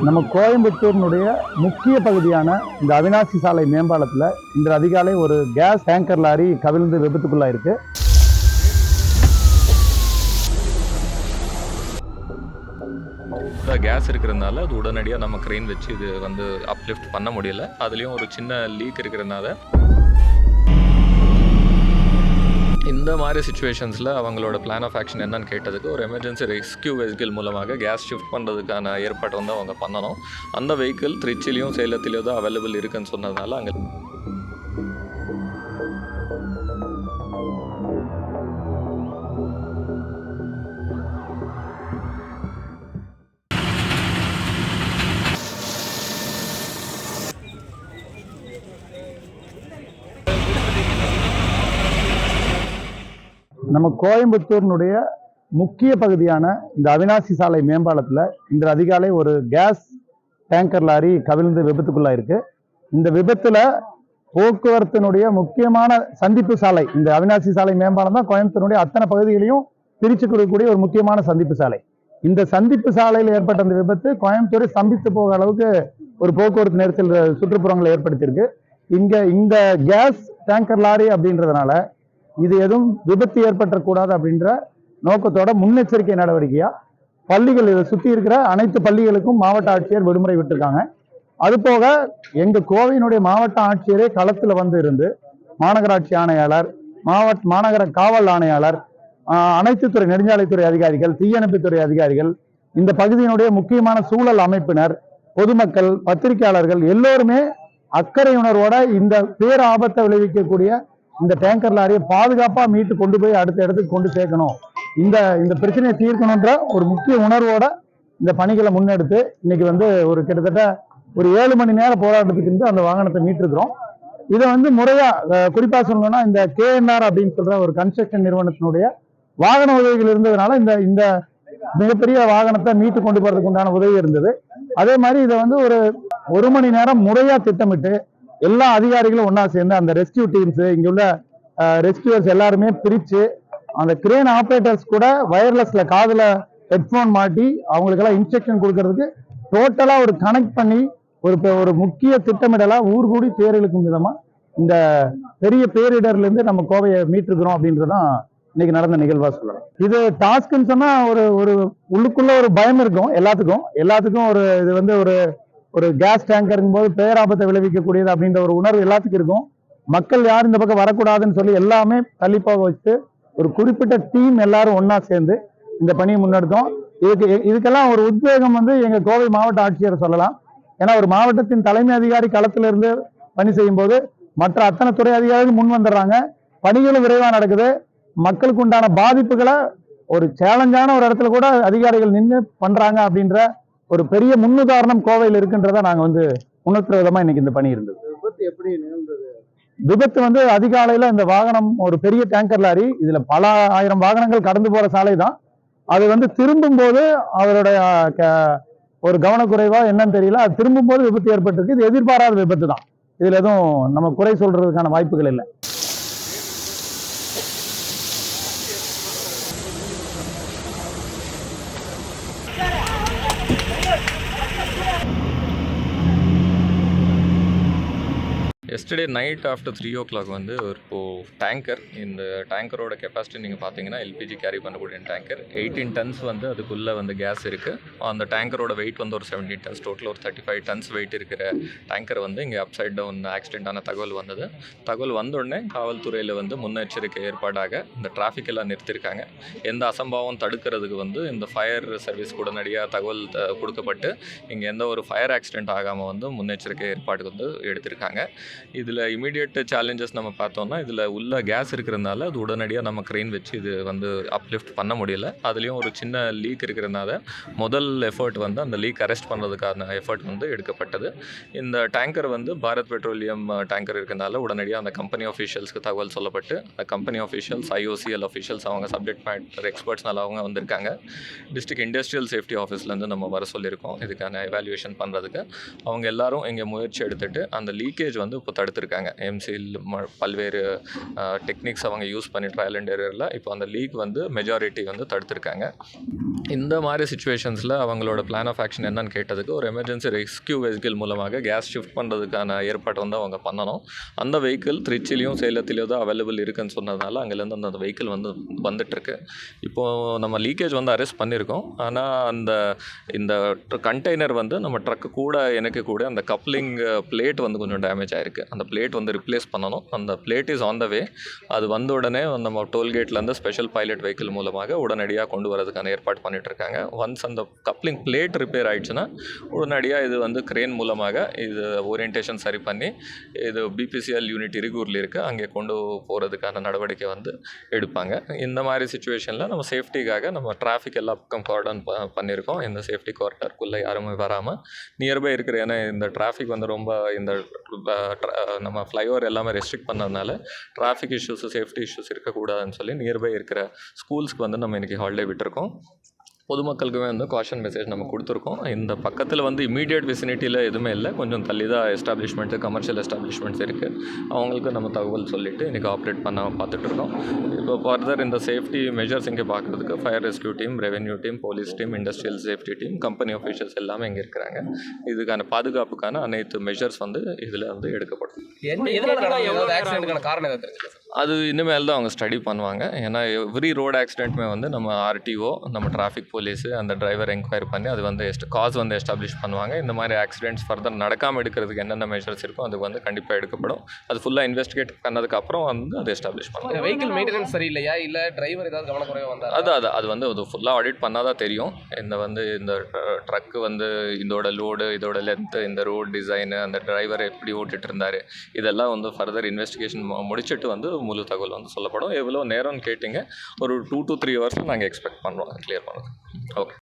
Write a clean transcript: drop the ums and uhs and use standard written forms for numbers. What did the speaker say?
நம்ம கோயம்புத்தூரினுடைய முக்கிய பகுதியான இந்த அவினாசி சாலை மேம்பாலத்தில் இன்று அதிகாலை ஒரு கேஸ் டேங்கர் லாரி கவிழ்ந்து விபத்துக்குள்ளாயிருக்கு. கேஸ் இருக்கிறதுனால அது உடனடியாக நம்ம க்ரெயின் வச்சு இது வந்து அப்லிஃப்ட் பண்ண முடியல. அதுலேயும் ஒரு சின்ன லீக் இருக்கிறதுனால இந்த மாதிரி சுச்சுவேஷன்ஸில் அவங்களோட பிளான் ஆஃப் ஆக்ஷன் என்னன்னு கேட்டதுக்கு ஒரு எமர்ஜென்சி ரெஸ்கியூ வெஹிக்கிள் மூலமாக கேஸ் ஷிஃப்ட் பண்ணுறதுக்கான ஏற்பாடு வந்து அவங்க பண்ணணும். அந்த வெஹிக்கிள் திருச்சிலையும் சேலத்திலையும் தான் அவைலபிள் இருக்குன்னு சொன்னதுனால அங்கே நம்ம கோயம்புத்தூரினுடைய முக்கிய பகுதியான இந்த அவினாசி சாலை மேம்பாலத்தில் இன்று அதிகாலை ஒரு கேஸ் டேங்கர் லாரி கவிழ்ந்து விபத்துக்குள்ளாயிருக்கு. இந்த விபத்தில் போக்குவரத்தினுடைய முக்கியமான சந்திப்பு சாலை, இந்த அவினாசி சாலை மேம்பாலம் தான் கோயம்புத்தூருடைய அத்தனை பகுதிகளையும் பிரித்து கொடுக்கக்கூடிய ஒரு முக்கியமான சந்திப்பு சாலை. இந்த சந்திப்பு சாலையில் ஏற்பட்ட அந்த விபத்து கோயம்புத்தூரை ஸ்தம்பித்து போக அளவுக்கு ஒரு போக்குவரத்து நெரிசல் சுற்றுப்புறங்களை ஏற்படுத்தியிருக்கு. இந்த கேஸ் டேங்கர் லாரி அப்படின்றதுனால இது எதுவும் விபத்து ஏற்பட்டக்கூடாது அப்படின்ற நோக்கத்தோட முன்னெச்சரிக்கை நடவடிக்கையா பள்ளிகள் இதை சுற்றி இருக்கிற அனைத்து பள்ளிகளுக்கும் மாவட்ட ஆட்சியர் விடுமுறை விட்டுருக்காங்க. அதுபோக எங்க கோவையினுடைய மாவட்ட ஆட்சியரே களத்தில் வந்து இருந்து மாநகராட்சி ஆணையாளர், மாநகர காவல் ஆணையாளர், அனைத்து துறை நெடுஞ்சாலைத்துறை அதிகாரிகள், தீயணைப்புத்துறை அதிகாரிகள், இந்த பகுதியினுடைய முக்கியமான சூழல் அமைப்பினர், பொதுமக்கள், பத்திரிகையாளர்கள் எல்லோருமே அக்கறை உணர்வோட இந்த பேர் ஆபத்தை விளைவிக்கக்கூடிய இந்த டேங்கர் லாரியை பாதுகாப்பா மீட்டு கொண்டு போய் அடுத்த இடத்துக்கு கொண்டு சேர்க்கணும், இந்த பிரச்சனையை தீர்க்கணுன்ற ஒரு முக்கிய உணர்வோட இந்த பணிகளை முன்னெடுத்து இன்னைக்கு வந்து ஒரு கிட்டத்தட்ட ஒரு 7 மணி நேர போராட்டத்துக்கு அந்த வாகனத்தை மீட்டிருக்கிறோம். இதை வந்து முறையா குறிப்பா சொல்லணும்னா இந்த KNR அப்படின்னு சொல்ற ஒரு கன்ஸ்ட்ரக்ஷன் நிறுவனத்தினுடைய வாகன உதவிகள் இருந்ததுனால இந்த மிகப்பெரிய வாகனத்தை மீட்டு கொண்டு போறதுக்கு உண்டான உதவி இருந்தது. அதே மாதிரி இதை வந்து ஒரு மணி நேரம் முறையா திட்டமிட்டு எல்லா அதிகாரிகளும் ஒன்னா சேர்ந்து அந்த ரெஸ்கியூ டீம்ஸ், இங்க உள்ள ரெஸ்கியூவர்ஸ் எல்லாருமே பிரிச்சு அந்த கிரேன் ஆபரேட்டர்ஸ் கூட வயர்லெஸ்ல காதுல ஹெட்போன் மாட்டி அவங்களுக்கெல்லாம் இன்ஸ்ட்ரக்ஷன் கொடுக்கறதுக்கு டோட்டலா ஒரு கனெக்ட் பண்ணி ஒரு முக்கிய திட்டமிடலா ஊர் கூடி தேர் இழுக்கும் விதமா இந்த பெரிய பேரிடர்ல இருந்து நம்ம கோவையை மீட்டிருக்கிறோம் அப்படின்றதான் இன்னைக்கு நடந்த நிகழ்வா சொல்லலாம். இது டாஸ்க்னு சொன்னா ஒரு உள்ளுக்குள்ள ஒரு பயம் இருக்கும் எல்லாத்துக்கும் இது வந்து ஒரு கேஸ் டேங்கருங்கும் போது பேராபத்தை விளைவிக்கக்கூடியது அப்படின்ற ஒரு உணர்வு எல்லாத்துக்கும் இருக்கும். மக்கள் யாரும் இந்த பக்கம் வரக்கூடாதுன்னு சொல்லி எல்லாமே தள்ளிப்போக வச்சு ஒரு குறிப்பிட்ட டீம் எல்லாரும் ஒன்னா சேர்ந்து இந்த பணியை முன்னெடுத்தோம். இதுக்கெல்லாம் ஒரு உத்வேகம் வந்து எங்க கோவை மாவட்ட ஆட்சியர் சொல்லலாம். ஏன்னா ஒரு மாவட்டத்தின் தலைமை அதிகாரி களத்துல இருந்து பணி செய்யும் போது மற்ற அத்தனை துறை அதிகாரிகள் முன் வந்துடுறாங்க, பணிகளும் விரைவா நடக்குது. மக்களுக்கு உண்டான பாதிப்புகளை ஒரு சேலஞ்சான ஒரு இடத்துல கூட அதிகாரிகள் நின்று பண்றாங்க அப்படின்ற ஒரு பெரிய முன்னுதாரணம் கோவையில் இருக்குன்றத நாங்க வந்து உணர்த்துற விதமா இன்னைக்கு இந்த பணி இருந்தது. விபத்து வந்து அதிகாலையில இந்த வாகனம் ஒரு பெரிய டேங்கர் லாரி, இதுல பல ஆயிரம் வாகனங்கள் கடந்து போற சாலை தான். அது வந்து திரும்பும் போது அவருடைய ஒரு கவனக்குறைவா என்னன்னு தெரியல, அது திரும்பும் போது விபத்து ஏற்பட்டிருக்கு. இது எதிர்பாராத விபத்து தான், இதுல எதுவும் நம்ம குறை சொல்றதுக்கான வாய்ப்புகள் இல்லை. எஸ்டர்டே நைட் ஆஃப்டர் 3 o'clock வந்து இப்போது டேங்கர், இந்த டேங்கரோட கெப்பாசிட்டி நீங்கள் பார்த்தீங்கன்னா எல்பிஜி கேரி பண்ணக்கூடிய டேங்கர் 18 tons வந்து அதுக்குள்ளே வந்து கேஸ் இருக்குது. அந்த டேங்கரோட வெயிட் வந்து ஒரு 17 tons, டோட்டல் ஒரு 35 tons வெயிட் இருக்கிற டேங்கர் வந்து இங்கே அப்சைட் டவுன் ஆக்சிடென்ட்டான தகவல் வந்தது. தகவல் வந்தோடனே காவல்துறையில் வந்து முன்னெச்சரிக்கை ஏற்பாடாக இந்த டிராஃபிக் எல்லாம் நிறுத்தியிருக்காங்க. எந்த அசம்பாவம் தடுக்கிறதுக்கு வந்து இந்த ஃபயர் சர்வீஸ் உடனடியாக தகவல் கொடுக்கப்பட்டு இங்கே எந்த ஒரு ஃபயர் ஆக்சிடென்ட் ஆகாமல் வந்து முன்னெச்சரிக்கை ஏற்பாடு வந்து எடுத்திருக்காங்க. இதில் இமீடியட் சேலஞ்சஸ் நம்ம பார்த்தோம்னா இதில் உள்ள கேஸ் இருக்கிறதுனால அது உடனடியாக நம்ம க்ரெயின் வச்சு இது வந்து அப்லிஃப்ட் பண்ண முடியல. அதுலேயும் ஒரு சின்ன லீக் இருக்கிறதுனால முதல் எஃபர்ட் வந்து அந்த லீக் அரெஸ்ட் பண்ணுறதுக்கான எஃபர்ட் வந்து எடுக்கப்பட்டது. இந்த டேங்கர் வந்து பாரத் பெட்ரோலியம் டேங்கர் இருக்கிறதுனால உடனடியாக அந்த கம்பெனி ஆஃபீஷியல்ஸ்க்கு தகவல் சொல்லப்பட்டு அந்த கம்பெனி ஆஃபீஷியல்ஸ், IOCL ஆஃபீஷியல்ஸ், அவங்க சப்ஜெக்ட் மேட்டர் எக்ஸ்பர்ட்ஸ்னால அவங்க வந்திருக்காங்க. டிஸ்ட்ரிக்ட் இண்டஸ்ட்ரியல் சேஃப்டி ஆஃபீஸ்லேருந்து நம்ம வர சொல்லியிருக்கோம் இதுக்கான எவாலுவேஷன் பண்ணுறதுக்கு. அவங்க எல்லாரும் இங்கே முயற்சி எடுத்துகிட்டு அந்த லீக்கேஜ் வந்து இப்போ தடுத்திருக்காங்க. எம்சில் பல்வேறு டெக்னிக்ஸ் அவங்க யூஸ் பண்ணி ட்ரையல் அண்ட் எரரில் இப்போ அந்த லீக் வந்து மெஜாரிட்டி வந்து தடுத்திருக்காங்க. இந்த மாதிரி சுச்சுவேஷன்ஸில் அவங்களோட பிளான் ஆஃப் ஆக்ஷன் என்னன்னு கேட்டதுக்கு ஒரு எமர்ஜென்சி ரெஸ்கியூ வெஹிக்கிள் மூலமாக கேஸ் ஷிஃப்ட் பண்ணுறதுக்கான ஏற்பாடு வந்து அவங்க பண்ணணும். அந்த வெஹிக்கிள் திருச்சிலையும் சேலத்திலையும் தான் அவைலபிள் இருக்குன்னு சொன்னதுனால அங்கேருந்து அந்த வெஹிக்கிள் வந்து வந்துட்டுருக்கு. இப்போது நம்ம லீக்கேஜ் வந்து அரெஸ்ட் பண்ணியிருக்கோம். ஆனால் இந்த கண்டெய்னர் வந்து நம்ம ட்ரக்கு கூட எனக்கு கூட அந்த கப்ளிங் பிளேட் வந்து கொஞ்சம் டேமேஜ் ஆகிருக்கு. அந்த பிளேட் வந்து ரிப்ளேஸ் பண்ணணும். அந்த பிளேட் இஸ் ஆன் த வே. அது வந்த உடனே நம்ம டோல்கேட்லேருந்து ஸ்பெஷல் பைலட் வெஹிக்கிள் மூலமாக உடனடியாக கொண்டு வரதுக்கான ஏற்பாடு பண்ணிகிட்ருக்காங்க. ஒன்ஸ் அந்த கப்ளிங் பிளேட் ரிப்பேர் ஆகிடுச்சுன்னா உடனடியாக இது வந்து கிரேன் மூலமாக இது ஓரியன்டேஷன் சரி பண்ணி இது பிபிசிஎல் யூனிட் இருகூரில் இருக்குது அங்கே கொண்டு போகிறதுக்கான நடவடிக்கை வந்து எடுப்பாங்க. இந்த மாதிரி சுச்சுவேஷனில் நம்ம சேஃப்டிக்காக நம்ம டிராஃபிக் எல்லா பக்கம் கார்டன் பண்ணியிருக்கோம். இந்த சேஃப்டி கார்டருக்குள்ளே யாருமே வராமல் நியர்பை இருக்கிற, ஏன்னா இந்த டிராஃபிக் வந்து ரொம்ப இந்த நம்ம ஃப்ளைஓவர் எல்லாமே ரெஸ்ட்ரிக்ட் பண்ணதுனால டிராஃபிக் இஷ்யூஸ் சேஃப்டி இஷ்யூஸ் இருக்கக்கூடாதுன்னு சொல்லி நியர்பை இருக்கிற ஸ்கூல்ஸ்க்கு வந்து நம்ம இன்றைக்கி ஹாலிடே விட்டுருக்கோம். பொதுமக்களுக்குமே வந்து காஷன் மெசேஜ் நம்ம கொடுத்துருக்கோம். இந்த பக்கத்தில் வந்து இமீடியட் விசினிட்டியில் எதுவுமே இல்லை, கொஞ்சம் தள்ளி தான் எஸ்டாப்ளிஷ்மெண்ட்டு கமர்ஷியல் எஸ்டாப்ளிஷ்மெண்ட்ஸ் இருக்குது. அவங்களுக்கு நம்ம தகவல் சொல்லிவிட்டு இன்றைக்கி ஆப்ரேட் பண்ண பார்த்துட்ருக்கோம். இப்போ ஃபர்தர் இந்த சேஃப்டி மெஷர்ஸ் இங்கே பார்க்குறதுக்கு fire rescue team, revenue team, police team, industrial safety team, company officials எல்லாமே இங்கே இருக்கிறாங்க. இதுக்கான பாதுகாப்புக்கான அனைத்து மெஷர்ஸ் வந்து இதில் வந்து எடுக்கப்படும். அது இனிமேல் தான் அவங்க ஸ்டடி பண்ணுவாங்க. ஏன்னா எவ்ரி ரோடு ஆக்சிடென்ட்டுமே வந்து நம்ம ஆர்டிஓ, நம்ம டிராஃபிக் போலீஸு அந்த டிரைவர் என்கொயரி பண்ணி அது வந்து காஸ் வந்து எஸ்டாப்ளிஷ் பண்ணுவாங்க. இந்த மாதிரி ஆக்சிடென்ட்ஸ் ஃபர்தர் நடக்காமல் எடுக்கிறதுக்கு என்னென்ன மெஷர்ஸ் இருக்கோ அது வந்து கண்டிப்பாக எடுக்கப்படும். அது ஃபுல்லாக இன்வெஸ்டிகேட் பண்ணதுக்கப்புறம் வந்து அது எஸ்டாப்ளிஷ் பண்ணுவாங்க. வெஹிக்கிள் மெயின்டெனன்ஸ் சரியில்லையா, இல்லை டிரைவர் ஏதாவது கவனக்குறைவாக வந்தால் அது வந்து அது ஃபுல்லாக ஆடிட் பண்ணால் தான் தெரியும். இந்த ட்ரக்கு வந்து இதோட லோடு, இதோட லென்த்து, இந்த ரோட் டிசைனு, அந்த டிரைவர் எப்படி ஓட்டிகிட்டு இருந்தார், இதெல்லாம் வந்து ஃபர்தர் இன்வெஸ்டிகேஷன் முடிச்சுட்டு வந்து முழு தகவல் வந்து சொல்லப்படும். எவ்வளோ நேரம்னு கேட்டிங்க, ஒரு 2 to 3 ஹவர்ஸில் நாங்கள் எக்ஸ்பெக்ட் பண்ணுறோம் கிளியர் பண்ணுறது. ஓகே.